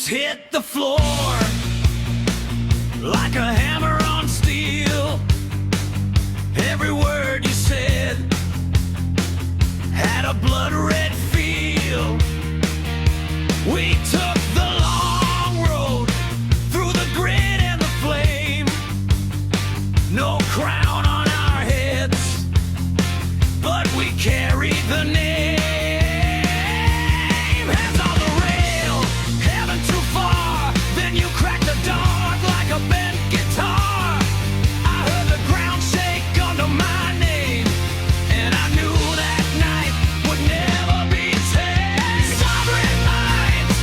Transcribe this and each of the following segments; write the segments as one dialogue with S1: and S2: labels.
S1: hit the floor like a hammer on steel. Every word you said had a blood red feel. We took the long road through the grit and the flame. No crown on our heads, but we carried the name. Hands on the rail, heaven too far. Then you cracked the dark like a bent guitar. I heard the ground shake under my name, and I knew that night would never be tamed. Sovereign minds,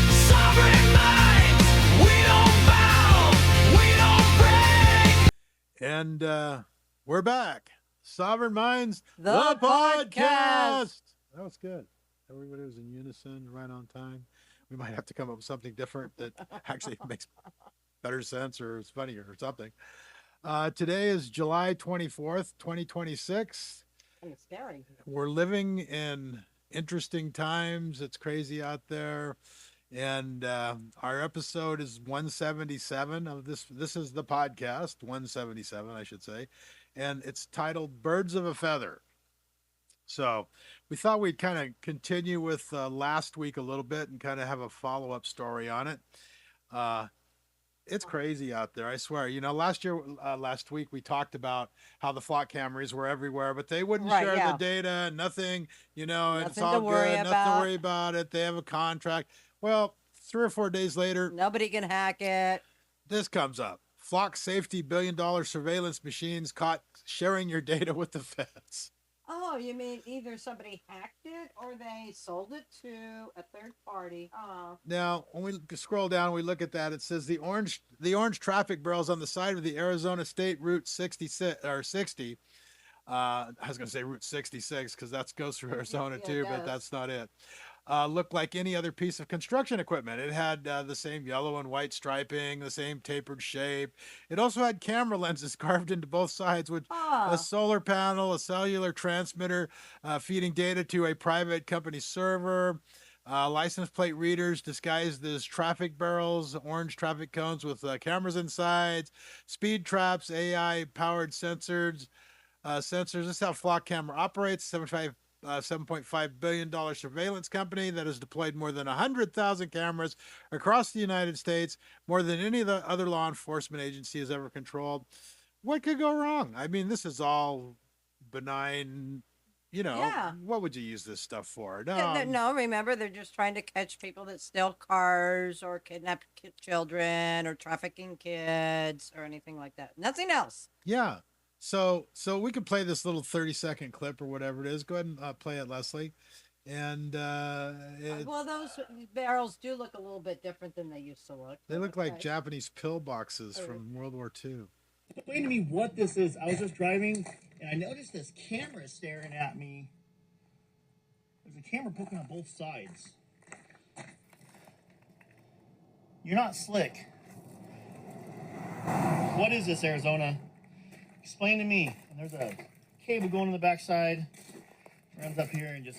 S1: we don't bow, we don't break.
S2: And we're back. Sovereign Minds,
S3: The podcast.
S2: That was good. Everybody was in unison, right on time. We might have to come up with something different that actually makes better sense or is funnier or something. Today is July 24th, 2026.
S3: Kind of scary.
S2: We're living in interesting times. It's crazy out there. And our episode is 177 of this. This is the podcast, 177, I should say. And it's titled Birds of a Feather. So we thought we'd kind of continue with last week a little bit and kind of have a follow-up story on it. It's crazy out there, I swear. You know, last week we talked about how the flock cameras were everywhere, but they wouldn't share the data, nothing, you know,
S3: Nothing
S2: it's all
S3: to worry
S2: good, nothing to
S3: about.
S2: worry about it. They have a contract. Well, 3 or 4 days later,
S3: Nobody can hack it.
S2: this comes up. Flock safety billion-dollar surveillance machines caught sharing your data with the feds.
S3: Oh, you mean either somebody hacked it or they sold it to a third party? Oh,
S2: Now, when we scroll down, we look at that. It says the orange traffic barrels on the side of the Arizona State Route 66 or 60. I was going to say Route 66 because that goes through Arizona
S3: Yeah, it
S2: too, but
S3: does.
S2: that's not it. Looked like any other piece of construction equipment. It had the same yellow and white striping, the same tapered shape. It also had camera lenses carved into both sides, with
S3: oh.
S2: a solar panel, a cellular transmitter feeding data to a private company server, license plate readers disguised as traffic barrels, orange traffic cones with cameras inside, speed traps, AI-powered sensors. This is how Flock Camera operates. $7.5 billion surveillance company that has deployed more than 100,000 cameras across the United States, more than any of the other law enforcement agency has ever controlled. What could go wrong? I mean, this is all benign. You know,
S3: Yeah.
S2: what would you use this stuff for?
S3: No, remember, they're just trying to catch people that steal cars or kidnap children or trafficking kids or anything like that. Nothing else.
S2: Yeah. So we can play this little 30-second clip or whatever it is. Go ahead and play it, Leslie. And
S3: Well, those barrels do look a little bit different than they used to look.
S2: they look like
S3: Okay.
S2: Japanese pill boxes from World War II.
S4: Explain to me what this is. I was just driving and I noticed this camera staring at me. There's a camera poking on both sides. You're not slick. What is this, Arizona? Explain to me. And there's a cable going on the backside. Runs up here and just.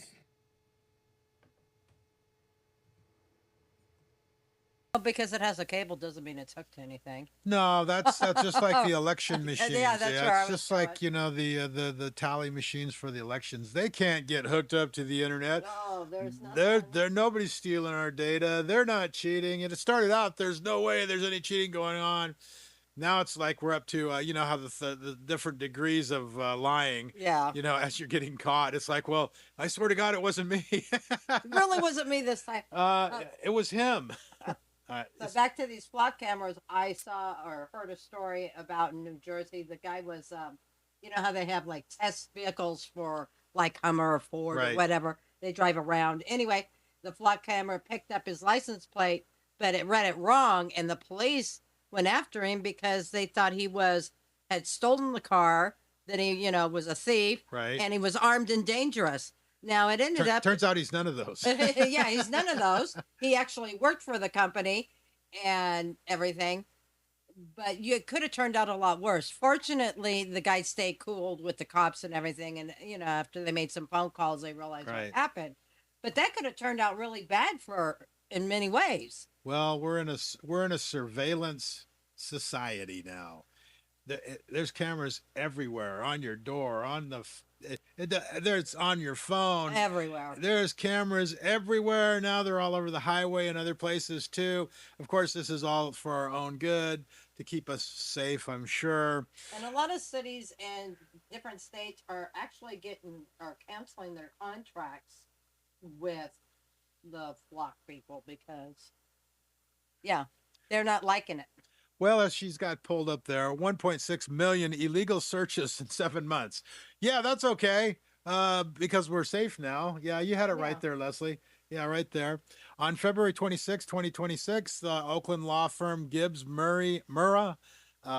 S3: Well, because it has a cable doesn't mean it's hooked to anything.
S2: No, that's just like the election machines.
S3: Yeah, that's where I
S2: it's
S3: was
S2: just like,
S3: going.
S2: you know, the tally machines for the elections. They can't get hooked up to the internet.
S3: No, there's nothing.
S2: They're nobody's stealing our data. They're not cheating. And it started out there's no way there's any cheating going on. Now it's like we're up to you know how the different degrees of lying.
S3: Yeah.
S2: You know, as you're getting caught, it's like, well, I swear to God, it wasn't me.
S3: It really wasn't me this time.
S2: It was him.
S3: So back to these flock cameras, I saw or heard a story about in New Jersey. The guy was, you know how they have like test vehicles for like Hummer or Ford
S2: Right.
S3: or whatever. They drive around. Anyway, the flock camera picked up his license plate, but it read it wrong, and the police went after him because they thought he had stolen the car, that he, you know, was a thief,
S2: Right.
S3: and he was armed and dangerous. Now it ended up.
S2: Turns out he's none of those.
S3: Yeah, he's none of those. He actually worked for the company and everything, but it could have turned out a lot worse. Fortunately, the guy stayed cool with the cops and everything, and you know, after they made some phone calls, they realized
S2: Right.
S3: what happened. But that could have turned out really bad in many ways.
S2: Well, we're in a surveillance society now. There's cameras everywhere, on your door, on there's on your phone.
S3: Everywhere.
S2: There's cameras everywhere now. They're all over the highway and other places too. Of course, this is all for our own good, to keep us safe, I'm sure.
S3: And a lot of cities and different states are actually canceling their contracts with the flock people because, yeah, they're not liking it.
S2: Well, as she's got pulled up there, 1.6 million illegal searches in 7 months. Yeah, that's okay, because we're safe now. Yeah, you had it
S3: Yeah.
S2: right there, Leslie. Yeah, right there. On February 26, 2026, the Oakland law firm Gibbs Murrah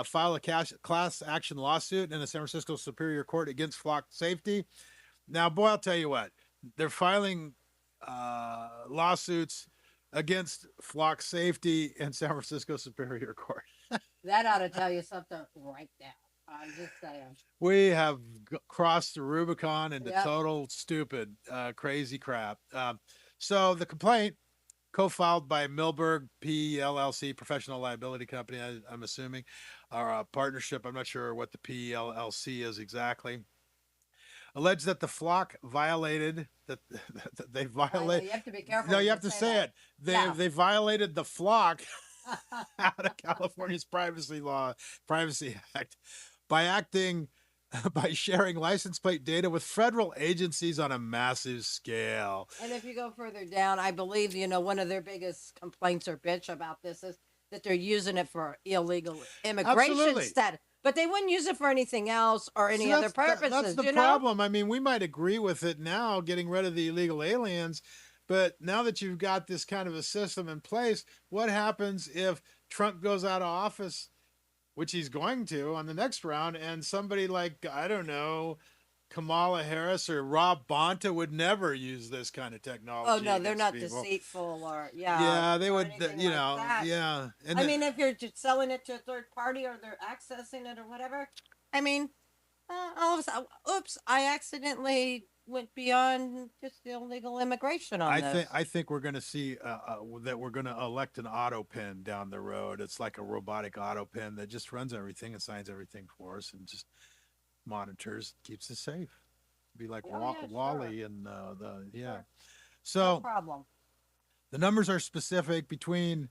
S2: filed a class action lawsuit in the San Francisco Superior Court against flock safety. Now, boy, I'll tell you what, they're filing lawsuits against flock safety in San Francisco Superior Court.
S3: That ought to tell you something right now. I'm just saying.
S2: We have crossed the Rubicon into
S3: Yep.
S2: total stupid, crazy crap. So the complaint, co-filed by Milberg PLLC, professional liability company, I'm assuming, or a partnership. I'm not sure what the PLLC is exactly. Alleged that the flock violated that they
S3: I know,
S2: violate.
S3: you have to be careful.
S2: No,
S3: when
S2: you have to say
S3: that.
S2: it. They
S3: Yeah.
S2: they violated the flock out of California's Privacy Act, by by sharing license plate data with federal agencies on a massive scale.
S3: And if you go further down, I believe, one of their biggest complaints or bitch about this is that they're using it for illegal immigration
S2: Absolutely.
S3: status. But they wouldn't use it for anything else or any
S2: See,
S3: other
S2: that's
S3: purposes.
S2: the problem. I mean, we might agree with it now, getting rid of the illegal aliens, but now that you've got this kind of a system in place, what happens if Trump goes out of office, which he's going to on the next round, and somebody like, I don't know, Kamala Harris or Rob Bonta would never use this kind of technology?
S3: Oh no, they're
S2: against
S3: not
S2: people.
S3: deceitful or
S2: Yeah, they
S3: or
S2: would,
S3: anything
S2: you
S3: like
S2: know,
S3: that.
S2: yeah. And
S3: I mean, if you're just selling it to a third party or they're accessing it or whatever, I mean, all of a sudden, oops, I accidentally went beyond just the illegal immigration on this.
S2: I think we're going to see that we're going to elect an auto pen down the road. It's like a robotic auto pen that just runs everything and signs everything for us and just monitors, keeps us safe. Be like
S3: Oh, yeah,
S2: Wally and yeah.
S3: Sure. No
S2: So
S3: problem.
S2: the numbers are specific between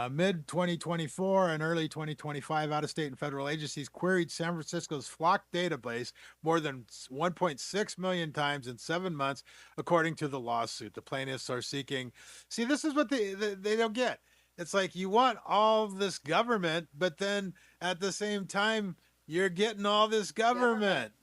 S2: mid 2024 and early 2025. Out of state and federal agencies queried San Francisco's flock database more than 1.6 million times in 7 months, according to the lawsuit. The plaintiffs are seeking. See, this is what they don't get. It's like you want all this government, but then at the same time, you're getting all this government.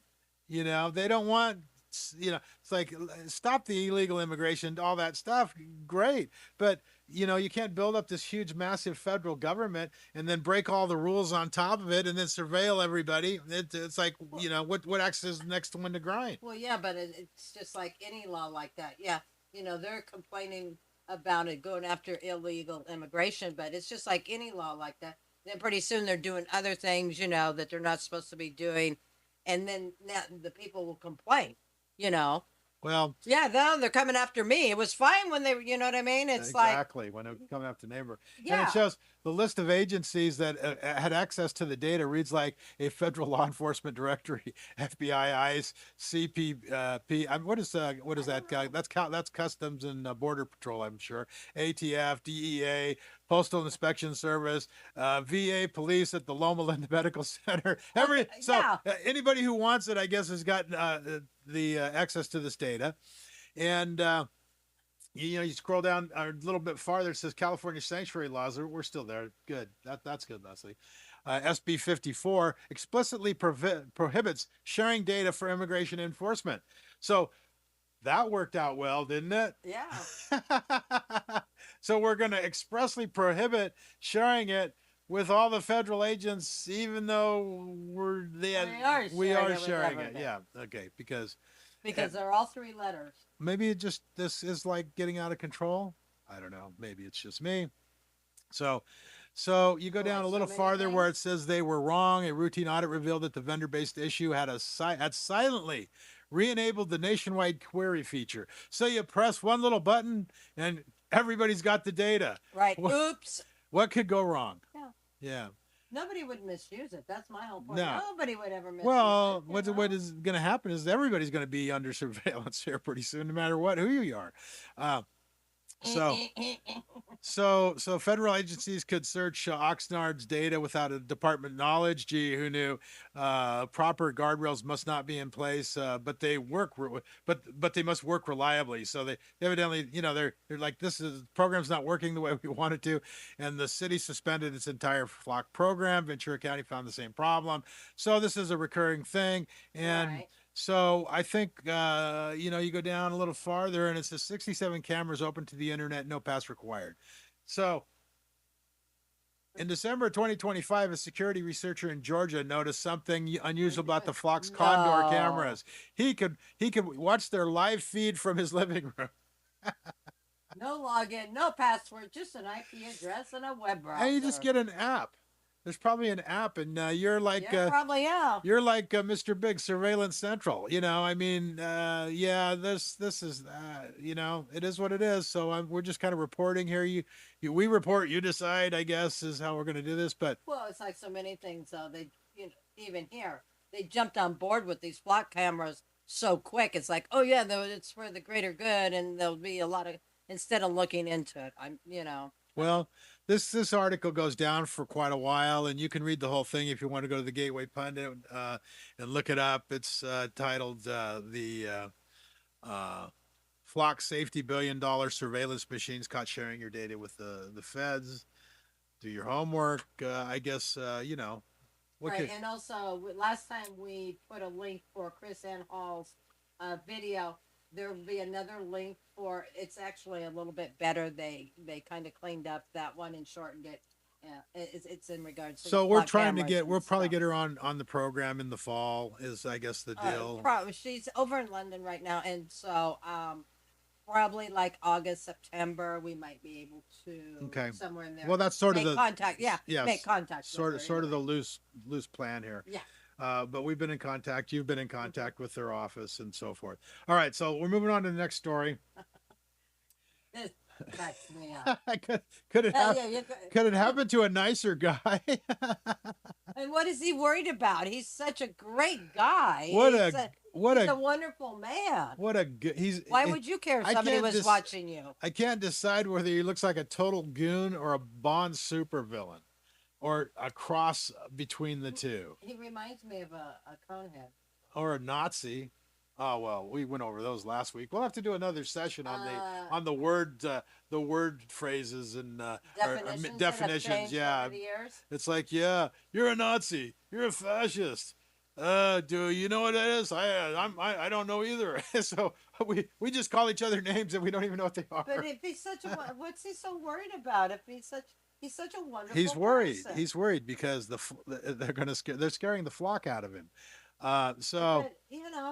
S2: You know, they don't want, it's like, stop the illegal immigration, all that stuff. Great. But, you can't build up this huge, massive federal government and then break all the rules on top of it and then surveil everybody. It's like, what axe is the next one to grind?
S3: Well, yeah, but it's just like any law like that. Yeah, they're complaining about it going after illegal immigration, but it's just like any law like that. Then pretty soon they're doing other things, that they're not supposed to be doing, and then now the people will complain.
S2: Well,
S3: Yeah, no, they're coming after me. It was fine when they were, you know what I mean? It's like,
S2: exactly, when it coming after neighbor. And
S3: yeah.
S2: it shows the list of agencies that had access to the data reads like a federal law enforcement directory: FBI, ICE, CPP. What is that guy? That's Customs and Border Patrol, I'm sure. ATF, DEA, Postal Inspection Service, VA, police at the Loma Linda Medical Center.
S3: yeah.
S2: Anybody who wants it, I guess, has got the access to this data, and. You scroll down a little bit farther. It says California sanctuary laws. We're still there. Good. That's good, Leslie. SB 54 explicitly prohibits sharing data for immigration enforcement. So that worked out well, didn't it?
S3: Yeah.
S2: So we're going to expressly prohibit sharing it with all the federal agents, even though we are sharing it. Yeah. Okay. Because
S3: They're all three letters.
S2: maybe this is like getting out of control. I don't know. Maybe it's just me. So you go down a
S3: Like so
S2: little
S3: many
S2: farther where it
S3: things.
S2: says they were wrong. A routine audit revealed that the vendor-based issue had silently re-enabled the nationwide query feature. So you press one little button and everybody's got the data.
S3: Right.
S2: What,
S3: Oops.
S2: what could go wrong?
S3: Yeah.
S2: Yeah.
S3: Nobody would misuse it. That's my whole point.
S2: No.
S3: Nobody would ever misuse
S2: Well,
S3: it.
S2: what is going to happen is everybody's going to be under surveillance here pretty soon, no matter who you are. So federal agencies could search Oxnard's data without a department knowledge. Gee, who knew? Proper guardrails must not be in place, but they work. But they must work reliably. So they evidently, they're like, this program's not working the way we want it to, and the city suspended its entire flock program. Ventura County found the same problem. So this is a recurring thing, and.
S3: Right.
S2: So I think, you go down a little farther and it says 67 cameras open to the internet, no pass required. So in December 2025, a security researcher in Georgia noticed something unusual about the Flock's Condor
S3: No.
S2: cameras. He could watch their live feed from his living room.
S3: No login, no password, just an IP address and a web browser.
S2: And you just get an app. There's probably an app, and you're like,
S3: probably
S2: you're like Mr. Big Surveillance Central. I mean, this is, it is what it is. So we're just kind of reporting here. We report, you decide, I guess, is how we're going to do this. But
S3: Well, it's like so many things, though. Even here, they jumped on board with these flock cameras so quick. It's like, oh yeah, it's for the greater good, and there'll be a lot of, instead of looking into it.
S2: well, this article goes down for quite a while, and you can read the whole thing if you want to go to the Gateway Pundit and look it up. It's titled the Flock Safety $1 billion Surveillance Machines Caught Sharing Your Data with the Feds. Do your homework. I guess, what
S3: Right,
S2: could,
S3: and also last time we put a link for Chris Ann Hall's video. There will be another link for. It's actually a little bit better. They kind of cleaned up that one and shortened it. Yeah, it's in regards. To
S2: so
S3: the
S2: we're
S3: flock
S2: trying to
S3: cameras
S2: get,
S3: and
S2: we'll probably
S3: stuff.
S2: get her on the program in the fall is, I guess, the deal.
S3: She's over in London right now, and so probably like August, September, we might be able to.
S2: Okay.
S3: Somewhere in there.
S2: Well, that's sort of
S3: make
S2: the
S3: contact. Yeah.
S2: yes,
S3: Make contact.
S2: sort
S3: with
S2: of
S3: her
S2: the
S3: anyway.
S2: loose plan here.
S3: Yeah.
S2: But we've been in contact. You've been in contact with their office and so forth. All right, so we're moving on to the next story.
S3: This cracks me up.
S2: could it
S3: Hell
S2: hap-
S3: yeah, you
S2: could it happen to a nicer guy?
S3: And what is he worried about? He's such a great guy.
S2: What
S3: he's
S2: a
S3: he's a wonderful man.
S2: what a good he's.
S3: Why would you care if
S2: I
S3: somebody
S2: can't
S3: was watching you?
S2: I can't decide whether he looks like a total goon or a Bond supervillain, or a cross between the two,
S3: He reminds me of a conehead.
S2: or a Nazi. Oh well, we went over those last week. We'll have to do another session on the word phrases and
S3: Definitions.
S2: definitions. Yeah,
S3: Over the years.
S2: it's like, yeah, you're a Nazi, you're a fascist. Do you know what it is? I don't know either. So we just call each other names and we don't even know what they are.
S3: But if he's such a, what's he so worried about? If he's such a wonderful.
S2: He's worried.
S3: person.
S2: He's worried because they're scaring the flock out of him. So
S3: But,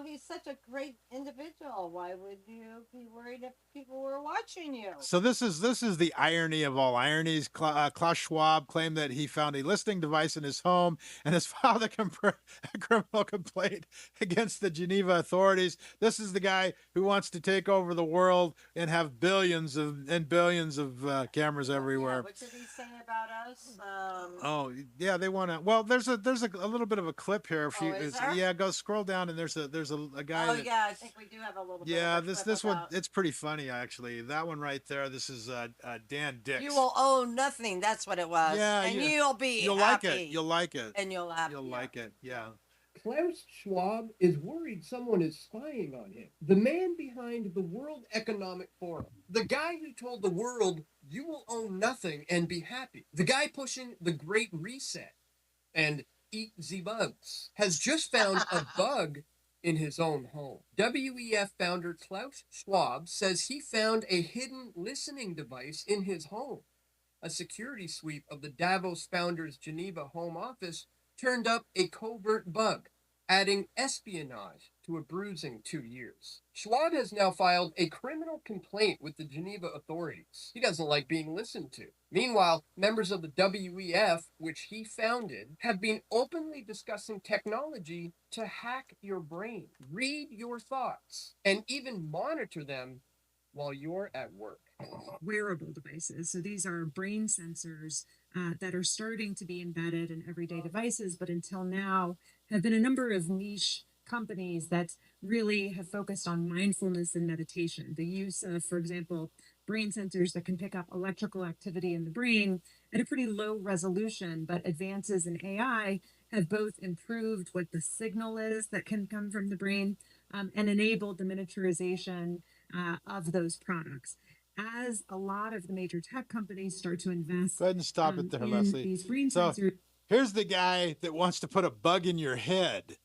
S3: he's such a great individual. Why would you be worried if people were watching you?
S2: So this is the irony of all ironies. Klaus Schwab claimed that he found a listening device in his home and has filed a criminal complaint against the Geneva authorities. This is the guy who wants to take over the world and have billions of cameras everywhere.
S3: Yeah, what did he say about us?
S2: Oh yeah, they want to. Well, there's a little bit of a clip here. If you,
S3: is there?
S2: yeah, go scroll down and there's a guy.
S3: Oh
S2: that,
S3: yeah, I think we do have a little.
S2: yeah,
S3: bit of a
S2: this
S3: clip
S2: one,
S3: about,
S2: it's pretty funny actually. That one right there. This is Dan Dix.
S3: You will own nothing. That's what it was.
S2: Yeah,
S3: and
S2: yeah.
S3: you'll be.
S2: You'll
S3: happy,
S2: like it. You'll like it.
S3: And you'll have.
S2: You'll like it. Yeah.
S5: Klaus Schwab is worried someone is spying on him. The man behind the World Economic Forum. The guy who told the world, you will own nothing and be happy. The guy pushing the Great Reset and eat the bugs has just found a bug in his own home. WEF founder Klaus Schwab says he found a hidden listening device in his home. A security sweep of the Davos founder's Geneva home office turned up a covert bug, adding espionage to a bruising 2 years. Schwab has now filed a criminal complaint with the Geneva authorities. He doesn't like being listened to. Meanwhile, members of the WEF, which he founded, have been openly discussing technology to hack your brain, read your thoughts, and even monitor them while you're at work.
S6: wearable devices. So these are brain sensors that are starting to be embedded in everyday devices, but until now have been a number of niche companies that really have focused on mindfulness and meditation. The use of, for example, brain sensors that can pick up electrical activity in the brain at a pretty low resolution, but advances in AI have both improved what the signal is that can come from the brain and enabled the miniaturization of those products. As a lot of the major tech companies start to invest
S2: Go ahead and stop it there,
S6: in
S2: Leslie.
S6: these brain
S2: So
S6: sensors,
S2: here's the guy that wants to put a bug in your head.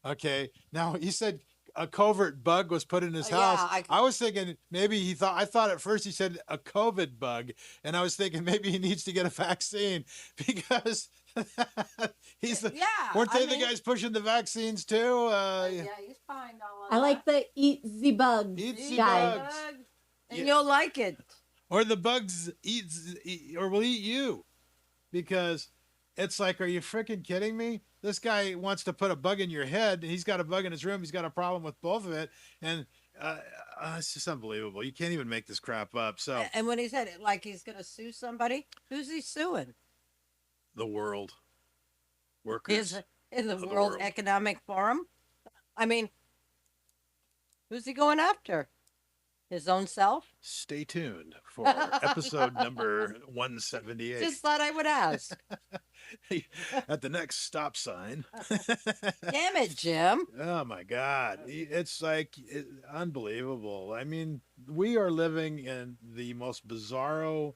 S2: Okay. Now he said a covert bug was put in his
S3: Yeah,
S2: house. I was thinking maybe I thought at first he said a COVID bug. And I was thinking maybe he needs to get a vaccine because weren't they the guys pushing the vaccines too?
S3: yeah, he's behind all of
S7: I like the eat the bug
S2: Eat the
S7: guy.
S2: bugs.
S3: And
S2: Yeah.
S3: you'll like it.
S2: Or the bugs or will eat you, because it's like, are you freaking kidding me? This guy wants to put a bug in your head. He's got a bug in his room. He's got a problem with both of it, and it's just unbelievable. You can't even make this crap up. So
S3: And when he said it, like he's going to sue somebody, who's he suing?
S2: the world workers.
S3: In the
S2: Of the
S3: World
S2: world.
S3: Economic Forum? I mean, who's he going after? His own self?
S2: Stay tuned for episode number 178
S3: Just thought I would ask.
S2: at the next stop sign.
S3: Damn it, Jim.
S2: Oh my God. It's like unbelievable. I mean, we are living in the most bizarro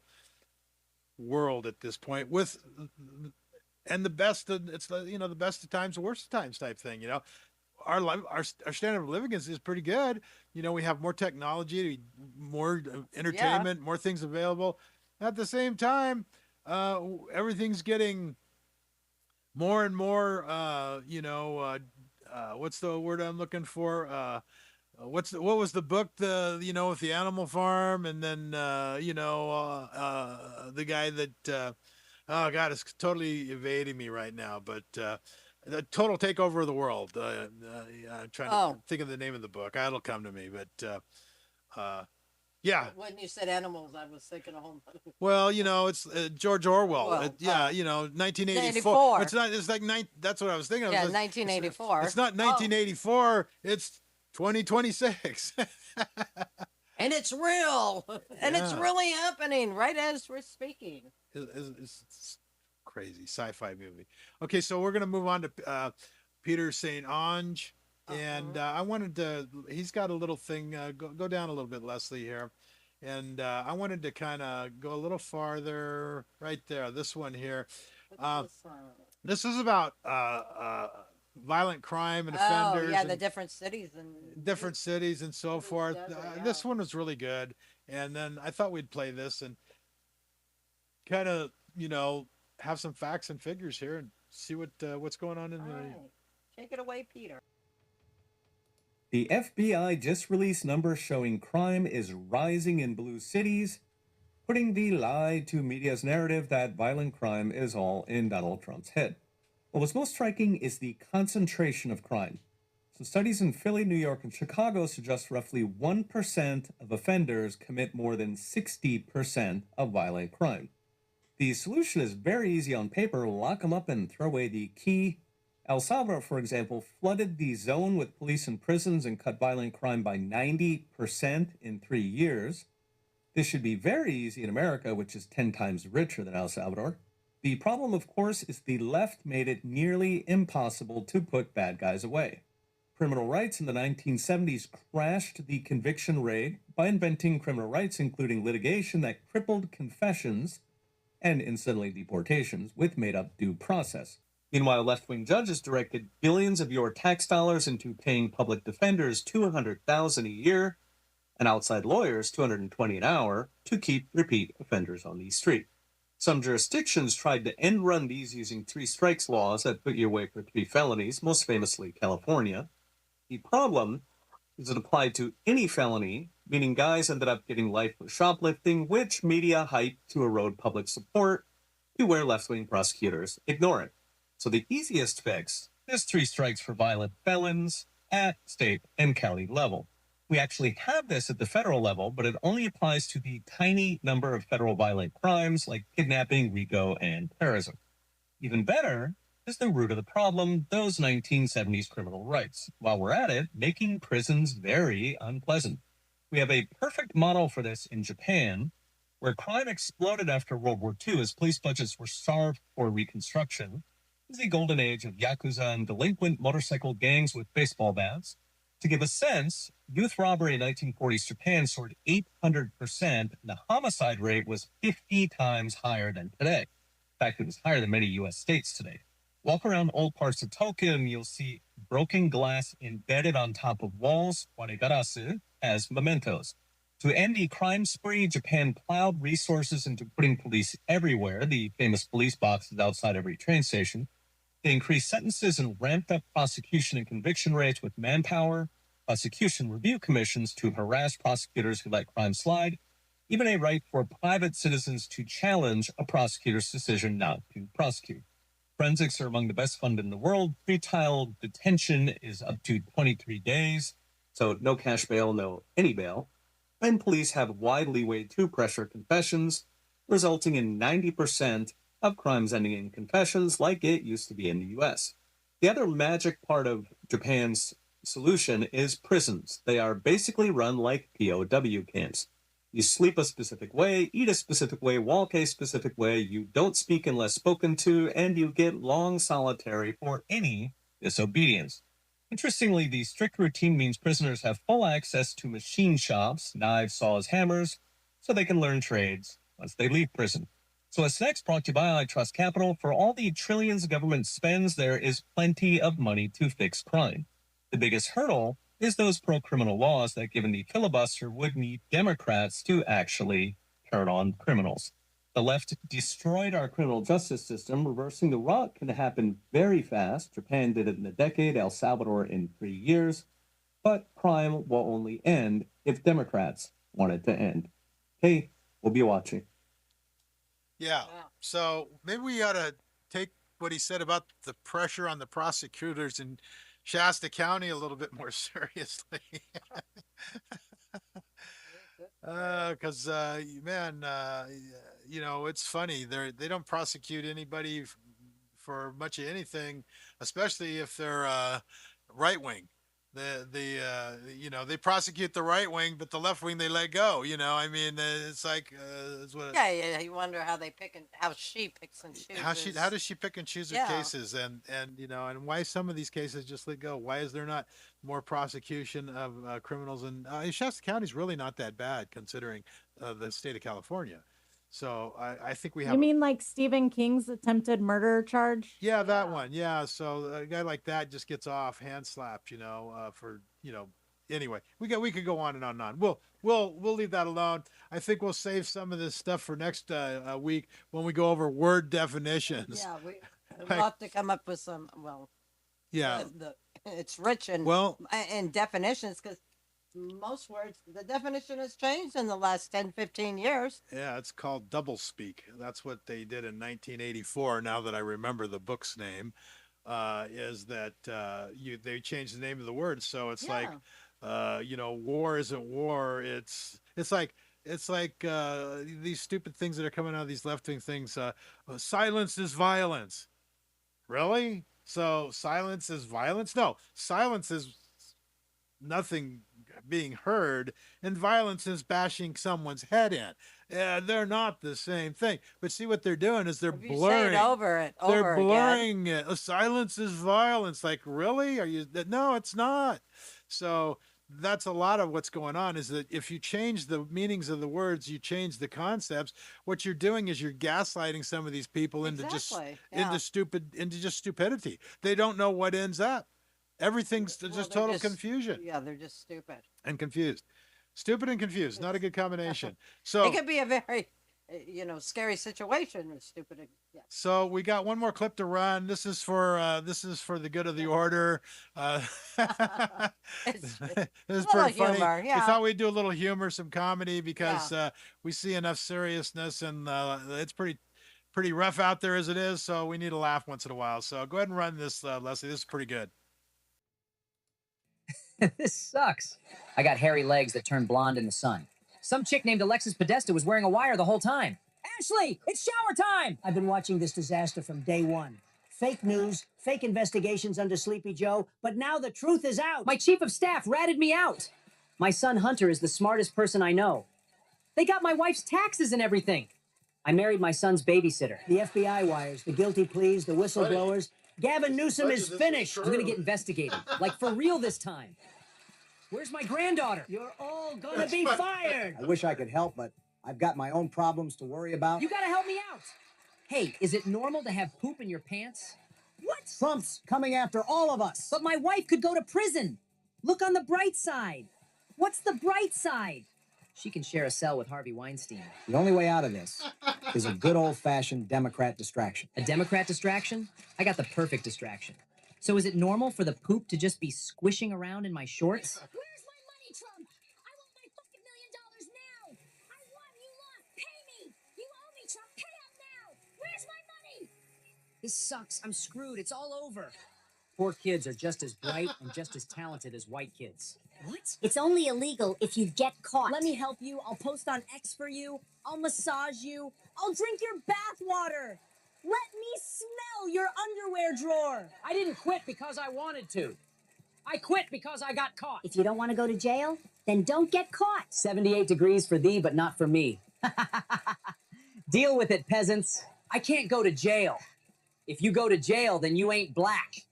S2: world at this point and the best it's the best of times, the worst of times type thing, our standard of living is pretty good. We have more technology, more entertainment, more things available. At the same time, everything's getting more and more, what's the word I'm looking for? What was the book, with the Animal Farm, and then, the guy that, oh God, it's totally evading me right now, but, the total takeover of the world. I'm trying to think of the name of the book. It'll come to me, but, yeah.
S3: When you said animals, I was thinking a whole other.
S2: Well, it's George Orwell.
S3: Well,
S2: 1984. It's not. It's like that's what I was thinking.
S3: Yeah,
S2: It's
S3: 1984.
S2: It's not 1984. It's 2026.
S3: And it's real. And it's
S2: Yeah.
S3: really happening right as we're speaking.
S2: It's crazy sci-fi movie. Okay, so we're gonna move on to Peter St. Onge, and I wanted to. He's got a little thing. Go down a little bit, Leslie, here, and I wanted to kind of go a little farther. Right there, this one here. This is about violent crime and offenders.
S3: Oh, yeah,
S2: and
S3: the different cities and
S2: so forth.
S3: desert,
S2: This
S3: yeah.
S2: one was really good, and then I thought we'd play this and kind of have some facts and figures here and see what's going on in
S3: All
S2: the.
S3: right. Take it away, Peter.
S8: The FBI just released numbers showing crime is rising in blue cities, putting the lie to media's narrative that violent crime is all in Donald Trump's head. But what's most striking is the concentration of crime. So studies in Philly, New York, and Chicago suggest roughly 1% of offenders commit more than 60% of violent crime. The solution is very easy on paper: lock them up and throw away the key. El Salvador, for example, flooded the zone with police and prisons and cut violent crime by 90% in 3 years. This should be very easy in America, which is 10 times richer than El Salvador. The problem, of course, is the left made it nearly impossible to put bad guys away. Criminal rights in the 1970s crashed the conviction rate by inventing criminal rights, including litigation that crippled confessions and incidentally deportations with made-up due process. Meanwhile, left-wing judges directed billions of your tax dollars into paying public defenders $200,000 a year and outside lawyers $220 an hour to keep repeat offenders on the street. Some jurisdictions tried to end-run these using 3 strikes laws that put you away for 3 felonies, most famously California. The problem is it applied to any felony, meaning guys ended up getting life for shoplifting, which media hyped to erode public support to where left-wing prosecutors ignore it. So the easiest fix is 3 strikes for violent felons at state and county level. We actually have this at the federal level, but it only applies to the tiny number of federal violent crimes like kidnapping, RICO, and terrorism. Even better is the root of the problem, those 1970s criminal rights. While we're at it, making prisons very unpleasant. We have a perfect model for this in Japan, where crime exploded after World War II as police budgets were starved for reconstruction. It was the golden age of Yakuza and delinquent motorcycle gangs with baseball bats. To give a sense, youth robbery in 1940s Japan soared 800%, and the homicide rate was 50 times higher than today. In fact, it was higher than many U.S. states today. Walk around old parts of Tokyo and you'll see broken glass embedded on top of walls, waregarasu, as mementos. To end the crime spree, Japan plowed resources into putting police everywhere, the famous police boxes outside every train station. They increased sentences and ramped up prosecution and conviction rates with manpower, prosecution review commissions to harass prosecutors who let crime slide, even a right for private citizens to challenge a prosecutor's decision not to prosecute. Forensics are among the best funded in the world. Pretrial detention is up to 23 days, so no cash bail, no any bail. And police have wide leeway to pressure confessions, resulting in 90% of crimes ending in confessions like it used to be in the US. The other magic part of Japan's solution is prisons. They are basically run like POW camps. You sleep a specific way, eat a specific way, walk a specific way, you don't speak unless spoken to, and you get long solitary for any disobedience. Interestingly, the strict routine means prisoners have full access to machine shops, knives, saws, hammers, so they can learn trades once they leave prison. So what's next, brought to you by I Trust Capital. For all the trillions government spends, there is plenty of money to fix crime. The biggest hurdle is those pro-criminal laws that, given the filibuster, would need Democrats to actually turn on criminals. The left destroyed our criminal justice system. Reversing the rot can happen very fast. Japan did it in a decade, El Salvador in 3 years. But crime will only end if Democrats want it to end. Hey, we'll be watching.
S2: Yeah. So maybe we ought to take what he said about the pressure on the prosecutors in Shasta County a little bit more seriously. Because man, you know, it's funny. They don't prosecute anybody for much of anything, especially if they're right wing. You know, they prosecute the right wing, but the left wing they let go. You know, I mean, it's like it's what.
S3: Yeah, you wonder how how she picks and chooses.
S2: How does she pick and choose her
S3: Yeah.
S2: cases, and you know, and why some of these cases just let go? Why is there not more prosecution of criminals? And Shasta County is really not that bad considering the state of California. So I think we have.
S7: You mean like Stephen King's attempted murder charge?
S2: Yeah, that one. Yeah, so a guy like that just gets off hand slapped, you know, for you know. Anyway, we could go on and on and on. We'll leave that alone. I think we'll save some of this stuff for next week when we go over word definitions.
S3: Yeah, we'll have to come up with some. Well,
S2: Yeah.
S3: it's rich in in definitions because most words, the definition has changed in the last 10, 15 years.
S2: Yeah, it's called doublespeak. That's what they did in 1984. Now that I remember the book's name, is that they changed the name of the word. So it's like, you know, war isn't war. It's like these stupid things that are coming out of these left wing things. Silence is violence. Really? So silence is violence? No, silence is nothing being heard, and violence is bashing someone's head in. They're not the same thing. But see what they're doing is they're
S3: If you say
S2: blurring.
S3: it over
S2: They're
S3: again.
S2: blurring it. Silence is violence. Like, really? Are you? No, it's not. So that's a lot of what's going on. Is that if you change the meanings of the words, you change the concepts. What you're doing is you're gaslighting some of these people into
S3: Exactly, yeah.
S2: into just stupidity. They don't know what ends up. Everything's
S3: Well,
S2: just
S3: they're
S2: total confusion
S3: Yeah, they're just stupid.
S2: and confused. Stupid and confused, not a good combination. So
S3: It could be a very, scary situation. It's stupid. Yeah.
S2: So we got one more clip to run. This is for the good of the order.
S3: It's
S2: This is
S3: a little
S2: pretty funny.
S3: humor,
S2: We
S3: yeah.
S2: thought we'd do a little humor, some comedy, because we see enough seriousness, and it's pretty rough out there as it is. So we need a laugh once in a while. So go ahead and run this, Leslie. This is pretty good.
S9: This sucks. I got hairy legs that turn blonde in the sun. Some chick named Alexis Podesta was wearing a wire the whole time. Ashley, it's shower time!
S10: I've been watching this disaster from day one. Fake news, fake investigations under Sleepy Joe, but now the truth is out.
S9: My chief of staff ratted me out. My son Hunter is the smartest person I know. They got my wife's taxes and everything. I married my son's babysitter.
S10: The FBI wires, the guilty pleas, the whistleblowers. Gavin Newsom is finished.
S9: I'm gonna get investigated. Like for real this time. Where's my granddaughter?
S10: You're all gonna be fired.
S11: I wish I could help, but I've got my own problems to worry about.
S9: You gotta help me out. Hey, is it normal to have poop in your pants?
S10: What?
S11: Trump's coming after all of us.
S9: But my wife could go to prison. Look on the bright side. What's the bright side? She can share a cell with Harvey Weinstein.
S11: The only way out of this is a good old-fashioned Democrat distraction.
S9: A Democrat distraction? I got the perfect distraction. So is it normal for the poop to just be squishing around in my shorts?
S12: Where's my money, Trump? I want my fucking $1 million now. I won, you lost. Pay me. You owe me, Trump. Pay up now. Where's my money?
S9: This sucks. I'm screwed. It's all over. Poor kids are just as bright and just as talented as white kids.
S12: What? It's only illegal if you get caught. Let me help you. I'll post on X for you. I'll massage you. I'll drink your bath water. Let me smell your underwear drawer.
S9: I didn't quit because I wanted to. I quit because I got caught.
S12: If you don't want to go to jail, then don't get caught.
S9: 78 degrees for thee, but not for me. Deal with it, peasants. I can't go to jail. If you go to jail, then you ain't black.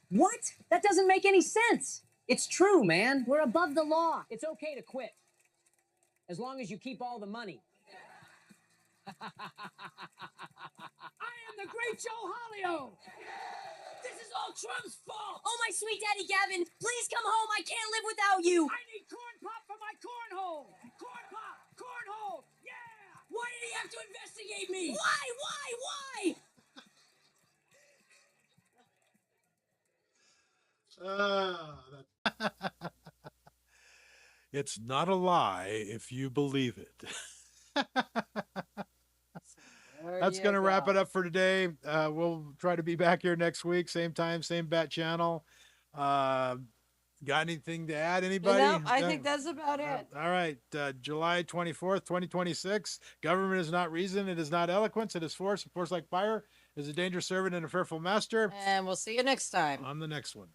S9: What? That doesn't make any sense. It's true, man.
S12: We're above the law.
S9: It's okay to quit. As long as you keep all the money. I am the great Joe Hollio. This is all Trump's fault.
S12: Oh, my sweet daddy Gavin, please come home. I can't live without you.
S9: I need corn pop for my cornhole. Corn pop, cornhole, yeah. Why did he have to investigate me?
S12: Why?
S2: It's not a lie if you believe it. That's going to wrap it up for today. We'll try to be back here next week, same time, same bat channel. Got anything to add, anybody?
S3: No, I think that's about it.
S2: All right. July 24th, 2026. Government is not reason. It is not eloquence. It is force. And force like fire is a dangerous servant and a fearful master.
S3: And we'll see you next time.
S2: On the next one.